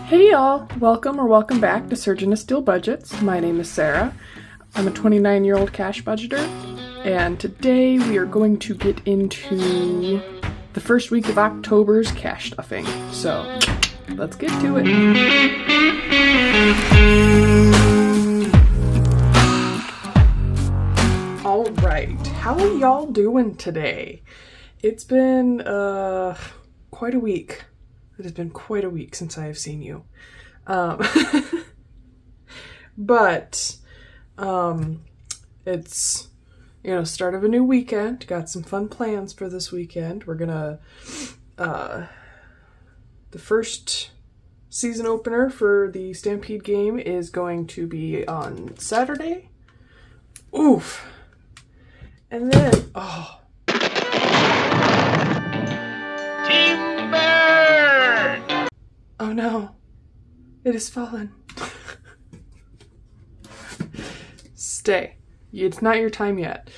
Hey y'all, welcome or welcome back to Surgeon of Steel Budgets. My name is Sarah. I'm a 29-year-old cash budgeter, and today we are going to get into the first week of October's cash stuffing. So, let's get to it. Alright, how are y'all doing today? It's been quite a week. It has been quite a week since I have seen you. But it's, start of a new weekend. Got some fun plans for this weekend. We're gonna, the first season opener for the Stampede game is going to be on Saturday. Oof. And then, oh no, it has fallen. Stay. It's not your time yet.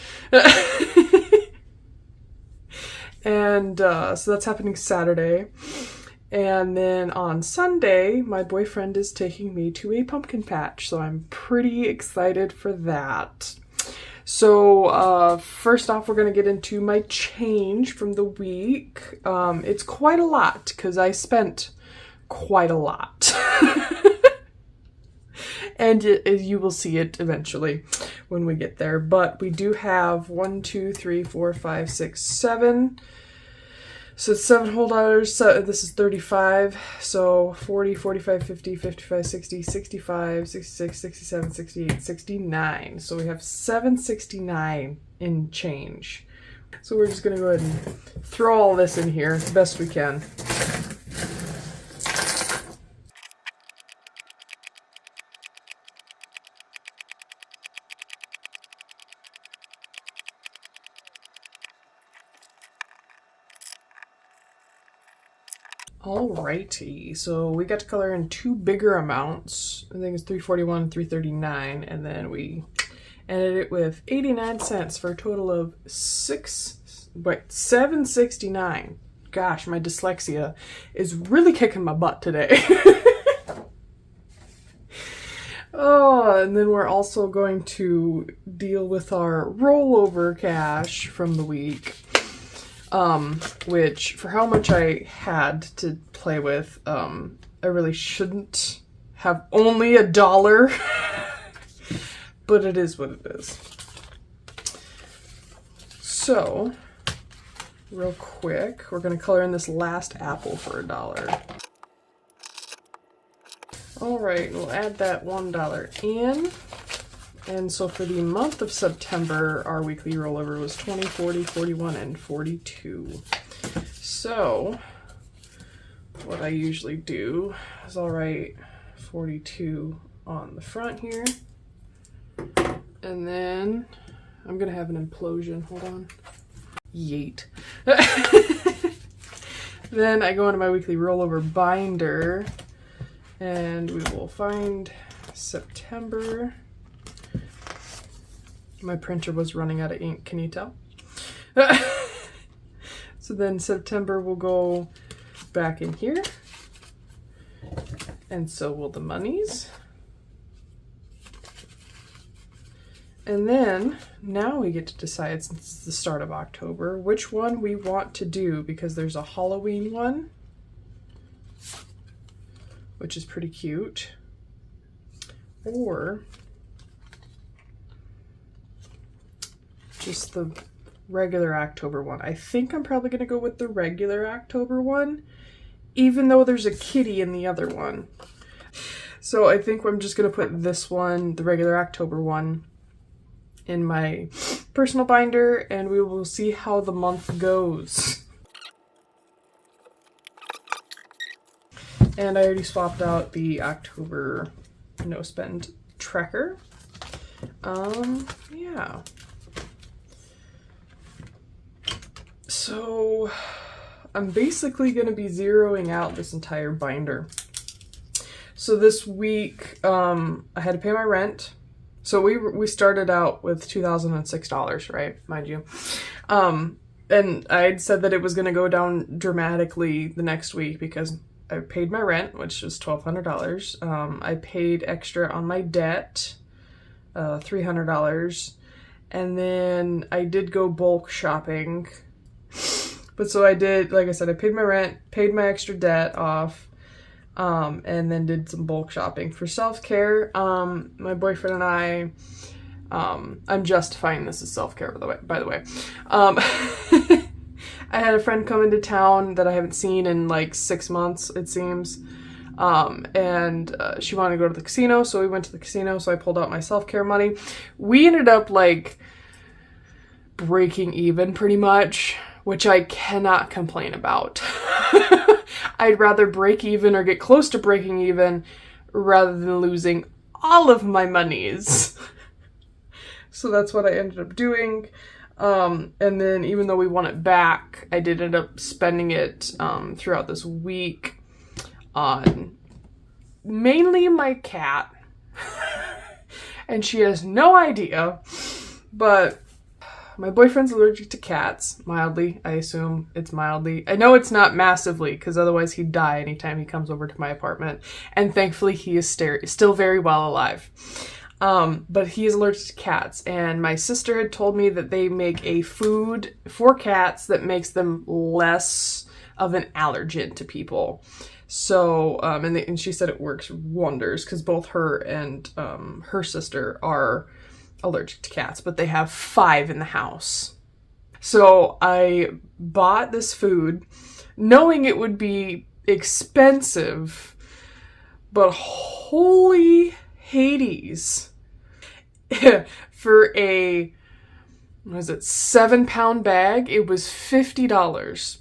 And so that's happening Saturday. And then on Sunday, my boyfriend is taking me to a pumpkin patch. So I'm pretty excited for that. So first off, we're going to get into my change from the week. It's quite a lot because I spent quite a lot. And you will see it eventually when we get there. But we do have 1, 2, 3, 4, 5, 6, 7. So it's $7 whole dollars. So this is 35. So 40, 45, 50, 55, 60, 65, 66, 67, 68, 69. So we have $7.69 in change. So we're just going to go ahead and throw all this in here the best we can. Alrighty, so we got to color in two bigger amounts. I think it's $3.41 and $3.39, and then we ended it with 89 cents for a total of $7.69. Gosh, my dyslexia is really kicking my butt today. Oh, and then we're also going to deal with our rollover cash from the week. Which for how much I had to play with, I really shouldn't have only $1, but it is what it is. So, real quick, we're going to color in this last apple for $1. Alright, we'll add that $1 in. And so for the month of September, our weekly rollover was 20, 40, 41, and 42. So what I usually do is I'll write 42 on the front here. And then I'm going to have an implosion. Hold on. Yeet. Then I go into my weekly rollover binder and we will find September. My printer was running out of ink, can you tell? So then September will go back in here. And so will the monies. And then, now we get to decide, since it's the start of October, which one we want to do, because there's a Halloween one, which is pretty cute. Or just the regular October one. I think I'm probably going to go with the regular October one, even though there's a kitty in the other one. So I think I'm just going to put this one, the regular October one, in my personal binder, and we will see how the month goes. And I already swapped out the October no spend tracker. Yeah. So I'm basically going to be zeroing out this entire binder. So this week, I had to pay my rent. So we started out with $2,006, right? Mind you. And I'd said that it was going to go down dramatically the next week because I paid my rent, which was $1,200. I paid extra on my debt, $300. And then I did go bulk shopping. But so I did, like I said, I paid my rent, paid my extra debt off, and then did some bulk shopping for self-care. My boyfriend and I, I'm justifying this as self-care, by the way. I had a friend come into town that I haven't seen in like 6 months, it seems. And she wanted to go to the casino, so we went to the casino, so I pulled out my self-care money. We ended up like breaking even pretty much, which I cannot complain about. I'd rather break even or get close to breaking even rather than losing all of my monies. So that's what I ended up doing. And then even though we won it back, I did end up spending it throughout this week on mainly my cat. And she has no idea, but my boyfriend's allergic to cats, mildly. I assume it's mildly. I know it's not massively, because otherwise he'd die anytime he comes over to my apartment. And thankfully he is still very well alive. But he is allergic to cats, and my sister had told me that they make a food for cats that makes them less of an allergen to people. So, and she said it works wonders, because both her and her sister are allergic to cats, but they have 5 in the house. So I bought this food knowing it would be expensive, but holy Hades. For a, 7-pound bag, it was $50.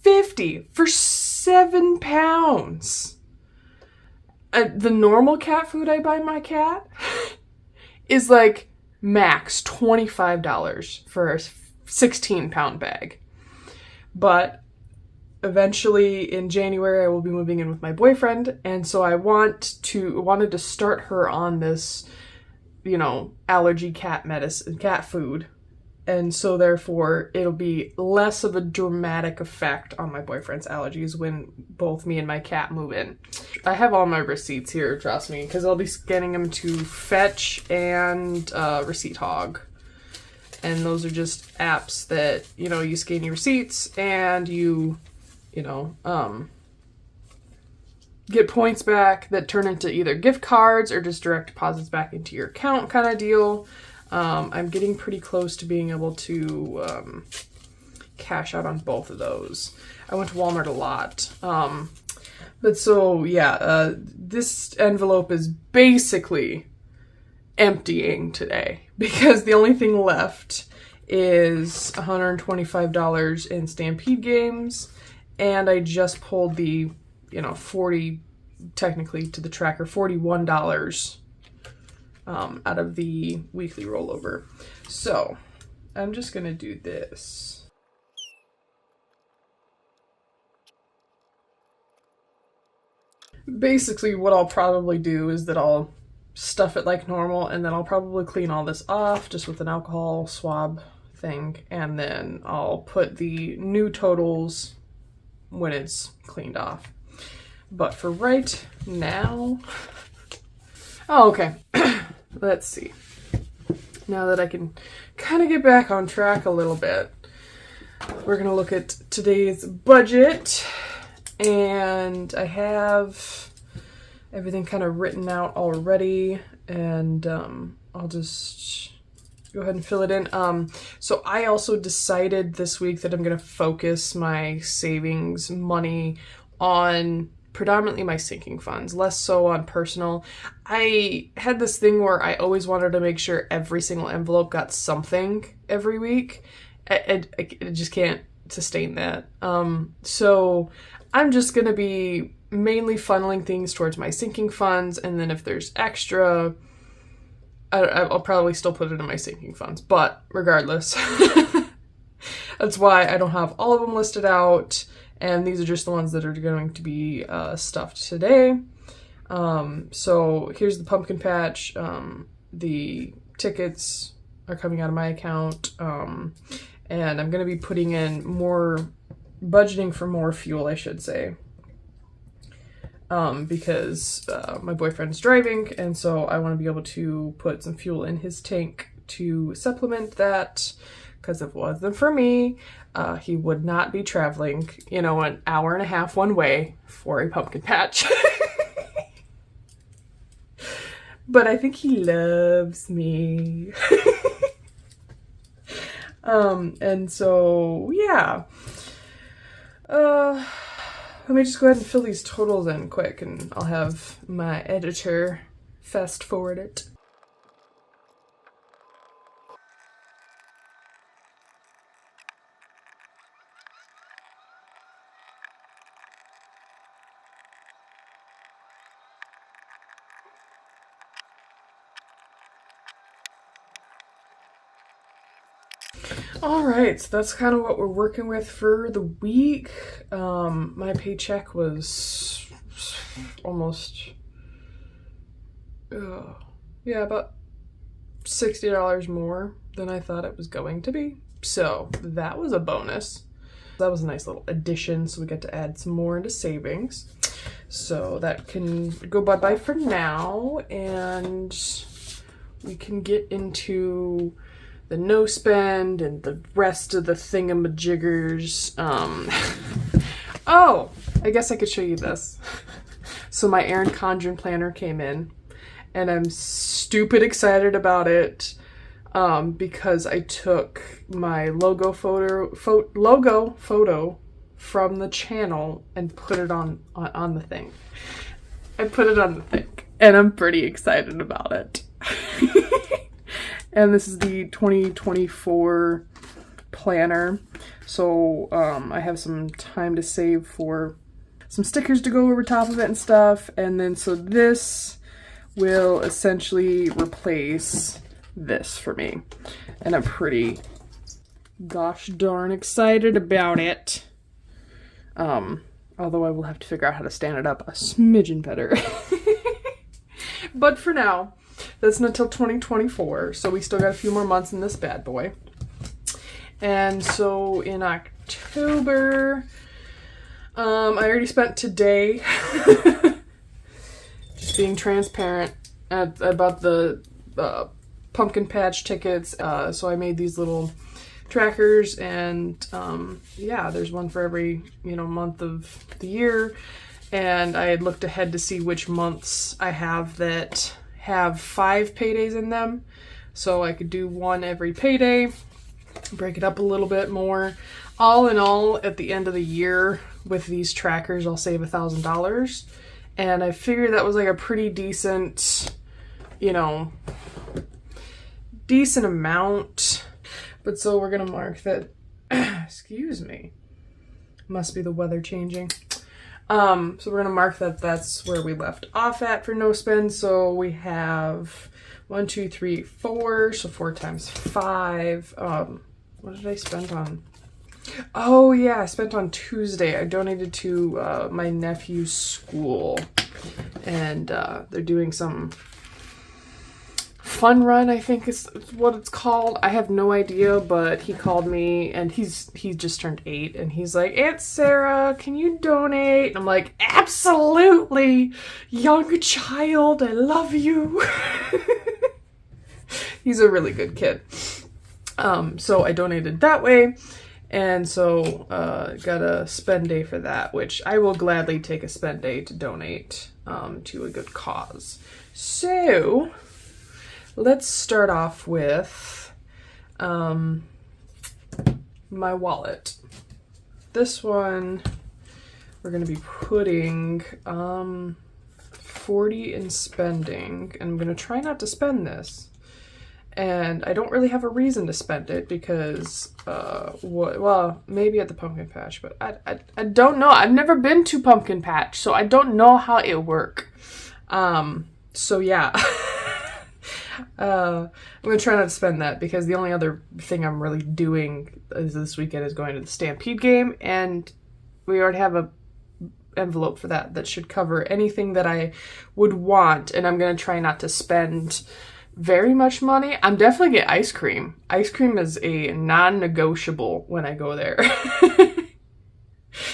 50 for 7 pounds. The normal cat food I buy my cat is like max $25 for a 16-pound bag. But eventually in January I will be moving in with my boyfriend, and so I wanted to start her on this, allergy cat medicine, cat food. And so therefore it'll be less of a dramatic effect on my boyfriend's allergies when both me and my cat move in. I have all my receipts here, trust me, because I'll be scanning them to Fetch and Receipt Hog. And those are just apps that, you scan your receipts and you get points back that turn into either gift cards or just direct deposits back into your account kind of deal. I'm getting pretty close to being able to cash out on both of those. I went to Walmart a lot. But so, yeah, this envelope is basically emptying today because the only thing left is $125 in Stampede games, and I just pulled the, 40, technically to the tracker, $41 out of the weekly rollover. So I'm just gonna do this. Basically what I'll probably do is that I'll stuff it like normal, and then I'll probably clean all this off just with an alcohol swab thing, and then I'll put the new totals when it's cleaned off. But for right now, oh, okay. Let's see. Now that I can kind of get back on track a little bit, we're going to look at today's budget, and I have everything kind of written out already, and I'll just go ahead and fill it in. So I also decided this week that I'm going to focus my savings money on predominantly my sinking funds, less so on personal. I had this thing where I always wanted to make sure every single envelope got something every week. I just can't sustain that. So I'm just going to be mainly funneling things towards my sinking funds, and then if there's extra, I'll probably still put it in my sinking funds. But regardless, that's why I don't have all of them listed out. And these are just the ones that are going to be stuffed today. So here's the pumpkin patch. The tickets are coming out of my account. And I'm going to be putting in budgeting for more fuel, I should say. because my boyfriend's driving, and so I want to be able to put some fuel in his tank to supplement that, because if it wasn't for me, he would not be traveling, you know, an hour and a half one way for a pumpkin patch. But I think he loves me. And so, yeah. Let me just go ahead and fill these totals in quick, and I'll have my editor fast forward it. All right, so that's kind of what we're working with for the week. My paycheck was almost, about $60 more than I thought it was going to be. So that was a bonus. That was a nice little addition, so we get to add some more into savings. So that can go bye-bye for now, and we can get into the no spend and the rest of the thingamajiggers. Oh, I guess I could show you this. So my Erin Condren planner came in, and I'm stupid excited about it because I took my logo photo from the channel and put it on the thing. I put it on the thing, and I'm pretty excited about it. And this is the 2024 planner. So I have some time to save for some stickers to go over top of it and stuff. And then so this will essentially replace this for me. And I'm pretty gosh darn excited about it. Although I will have to figure out how to stand it up a smidgen better. But for now, that's not until 2024, so we still got a few more months in this bad boy. And so in October, I already spent today just being transparent about the pumpkin patch tickets. So I made these little trackers, and yeah, there's one for every month of the year. And I had looked ahead to see which months I have that have 5 paydays in them, so I could do one every payday, break it up a little bit more. All in all, at the end of the year with these trackers, I'll save $1,000, and I figured that was like a pretty decent amount. But so we're gonna mark that. Excuse me, must be the weather changing. So we're gonna mark that that's where we left off at for no spend. So we have 1, 2, 3, 4. So 4 times 5. What did I spend on? Oh yeah, I spent on Tuesday. I donated to my nephew's school, and they're doing some fun run, I think is what it's called. I have no idea, but he called me, and he just turned 8, and he's like, "Aunt Sarah, can you donate?" And I'm like, "Absolutely, young child, I love you." He's a really good kid. So I donated that way, and so got a spend day for that, which I will gladly take a spend day to donate to a good cause. So let's start off with my wallet. This one, we're going to be putting 40 in spending, and I'm going to try not to spend this. And I don't really have a reason to spend it because, well, maybe at the pumpkin patch, but I don't know. I've never been to pumpkin patch, so I don't know how it works. So yeah. I'm going to try not to spend that, because the only other thing I'm really doing this weekend is going to the Stampede game, and we already have a envelope for that should cover anything that I would want, and I'm going to try not to spend very much money. I'm definitely get ice cream. Ice cream is a non-negotiable when I go there.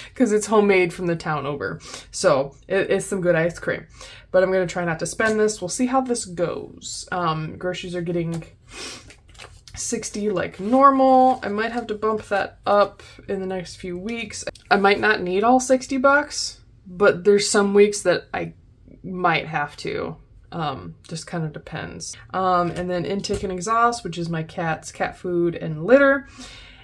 because it's homemade from the town over. So it's some good ice cream. But I'm going to try not to spend this. We'll see how this goes. Groceries are getting $60 like normal. I might have to bump that up in the next few weeks. I might not need all $60, but there's some weeks that I might have to. Just kind of depends. And then intake and exhaust, which is my cat's cat food and litter.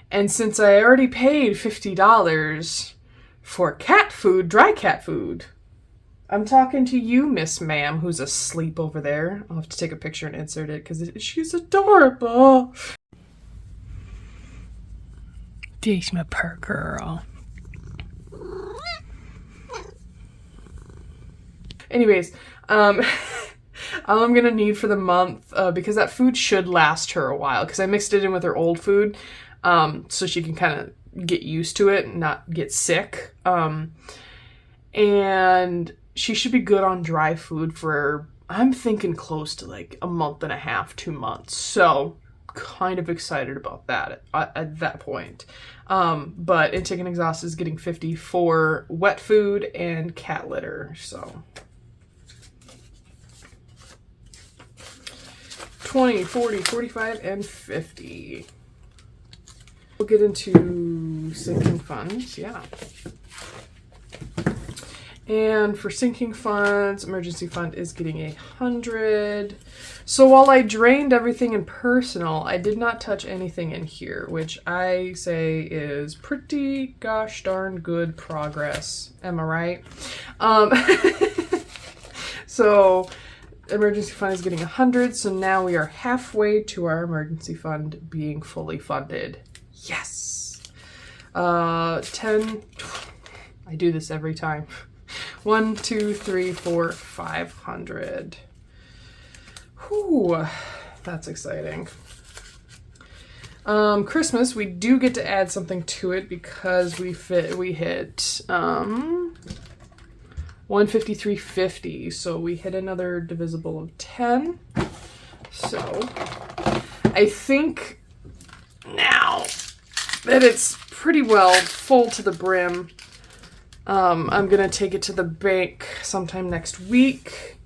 And since I already paid $50 for cat food, dry cat food, I'm talking to you, Miss Ma'am, who's asleep over there. I'll have to take a picture and insert it because she's adorable. There's my purr girl. Anyways, all I'm gonna need for the month, because that food should last her a while, because I mixed it in with her old food, so she can kind of get used to it and not get sick. And she should be good on dry food for, I'm thinking close to like a month and a half, 2 months. So kind of excited about that at that point. But intake and exhaust is getting 50 for wet food and cat litter. So 20, 40, 45, and 50. We'll get into sinking funds, yeah. And for sinking funds, emergency fund is getting 100. So while I drained everything in personal, I did not touch anything in here, which I say is pretty gosh darn good progress. Am I right? So emergency fund is getting 100. So now we are halfway to our emergency fund being fully funded. Yes. 10. I do this every time. 1, 2, 3, 4, 500. Whew, that's exciting. Christmas, we do get to add something to it because we hit 153.50, so we hit another divisible of 10. So I think now that it's pretty well full to the brim, I'm gonna take it to the bank sometime next week.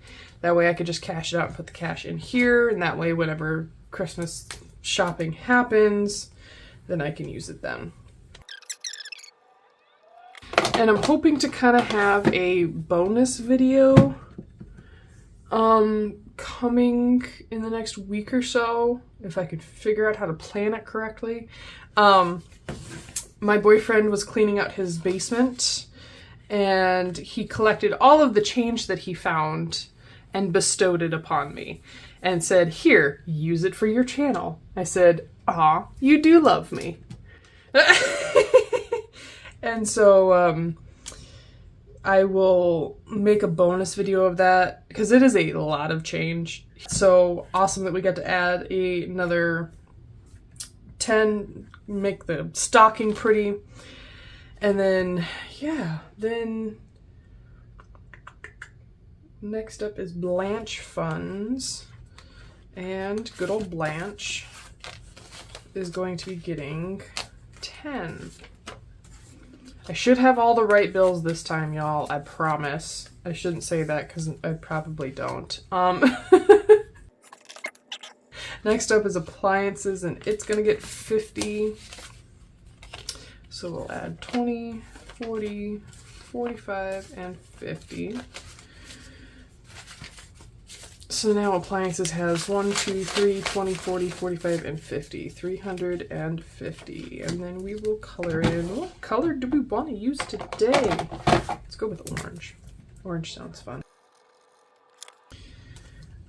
That way I could just cash it out and put the cash in here, and that way whenever Christmas shopping happens, then I can use it then. And I'm hoping to kind of have a bonus video coming in the next week or so, if I could figure out how to plan it correctly. My boyfriend was cleaning out his basement, and he collected all of the change that he found and bestowed it upon me and said, "Here, use it for your channel." I said, "Aw, you do love me." And so I will make a bonus video of that because it is a lot of change. So awesome that we got to add another 10, make the stocking pretty. And then, yeah, then next up is Blanche funds. And good old Blanche is going to be getting 10. I should have all the right bills this time, y'all. I promise. I shouldn't say that because I probably don't. Next up is appliances, and it's going to get 50. So we'll add 20, 40, 45, and 50. So now appliances has 1, 2, 3, 20, 40, 45, and 50. 350. And then we will color in. What color do we want to use today? Let's go with orange. Orange sounds fun.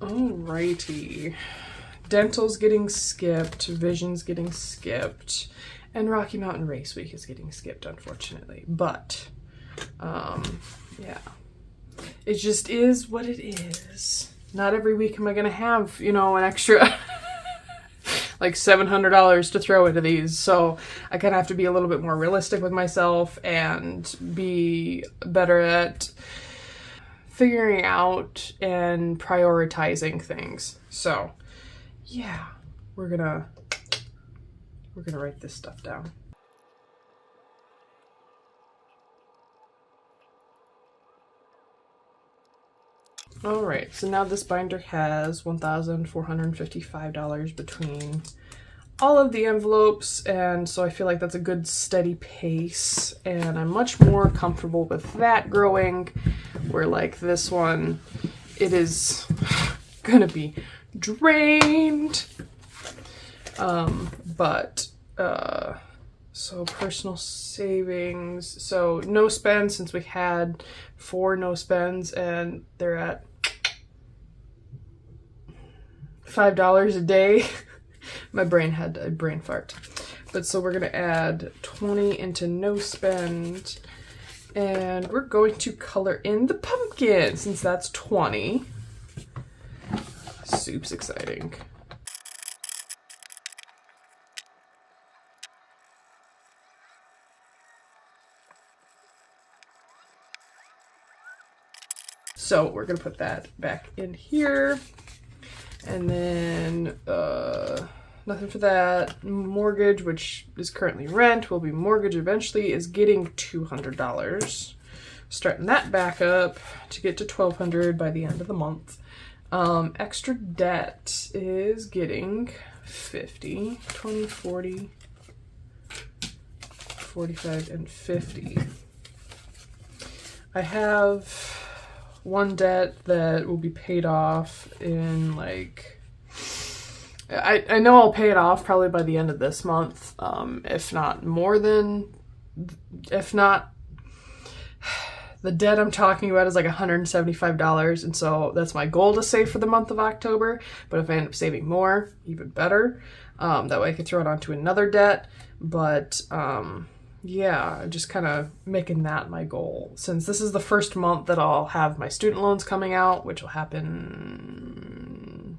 Alrighty. Dental's getting skipped. Vision's getting skipped. And Rocky Mountain Race Week is getting skipped, unfortunately. But, yeah. It just is what it is. Not every week am I going to have, you know, an extra like $700 to throw into these. So I kind of have to be a little bit more realistic with myself and be better at figuring out and prioritizing things. So yeah, we're gonna write this stuff down. All right, so now this binder has $1,455 between all of the envelopes, and so I feel like that's a good steady pace, and I'm much more comfortable with that growing, where like this one, it is gonna be drained. So personal savings, so no spend, since we had 4 no spends and they're at $5 a day. My brain had a brain fart. But so we're gonna add 20 into no spend, and we're going to color in the pumpkin since that's 20. Soup's exciting. So we're gonna put that back in here, and then nothing for that. Mortgage, which is currently rent, will be mortgage eventually, is getting $200. Starting that back up to get to $1,200 by the end of the month. Extra debt is getting 50, 20, 40, 45, and 50. I have one debt that will be paid off in like, I know I'll pay it off probably by the end of this month, if not, the debt I'm talking about is like $175, and so that's my goal to save for the month of October, but if I end up saving more, even better. That way I could throw it onto another debt, but yeah, just kind of making that my goal, since this is the first month that I'll have my student loans coming out, which will happen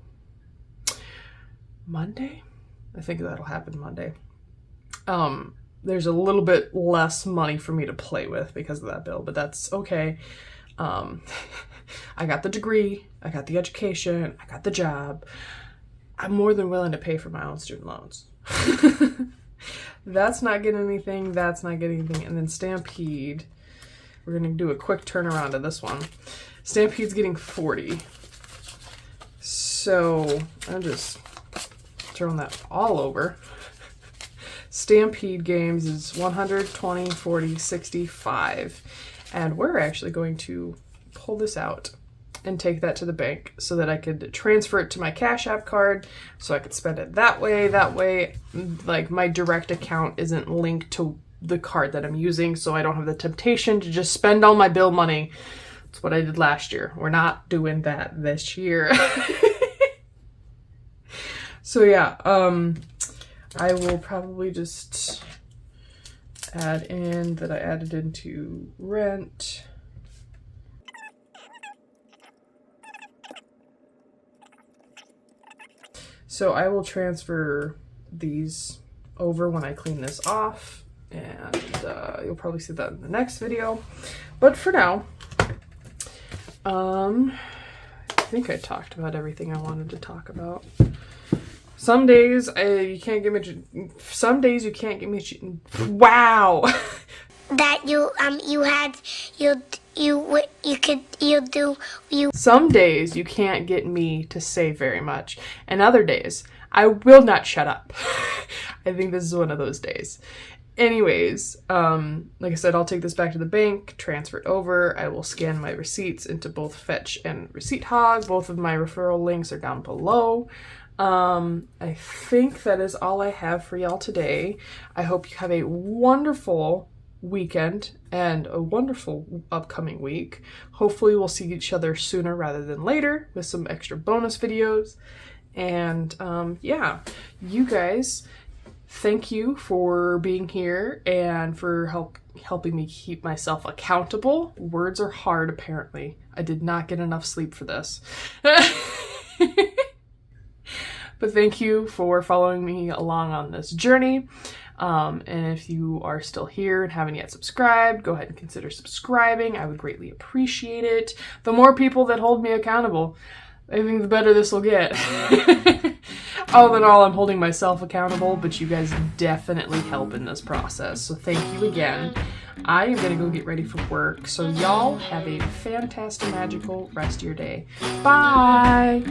Monday. I think that'll happen Monday. There's a little bit less money for me to play with because of that bill, but that's okay. I got the degree, I got the education, I got the job. I'm more than willing to pay for my own student loans. That's not getting anything, that's not getting anything. And then Stampede, we're gonna do a quick turnaround of this one. Stampede's getting 40. So I'm just throwing that all over. Stampede Games is 120, 40, 65. And we're actually going to pull this out and take that to the bank so that I could transfer it to my Cash App card so I could spend it that way. That way, like, my direct account isn't linked to the card that I'm using, so I don't have the temptation to just spend all my bill money. That's what I did last year. We're not doing that this year. So yeah, I will probably just add in that I added into rent. So I will transfer these over when I clean this off, and you'll probably see that in the next video. But for now, I think I talked about everything I wanted to talk about. Some days you can't give me. Some days you can't give me. Wow. That Some days you can't get me to say very much, and other days I will not shut up. I think this is one of those days. Anyways, like I said, I'll take this back to the bank, transfer it over. I will scan my receipts into both Fetch and Receipt Hog. Both of my referral links are down below. I think that is all I have for y'all today. I hope you have a wonderful weekend and a wonderful upcoming week. Hopefully we'll see each other sooner rather than later with some extra bonus videos. And yeah, you guys, thank you for being here and for helping me keep myself accountable. Words are hard, apparently. I did not get enough sleep for this. But thank you for following me along on this journey. And if you are still here and haven't yet subscribed, go ahead and consider subscribing. I would greatly appreciate it. The more people that hold me accountable, I think the better this will get. All in all, I'm holding myself accountable, but you guys definitely help in this process. So thank you again. I am going to go get ready for work. So y'all have a fantastic, magical rest of your day. Bye!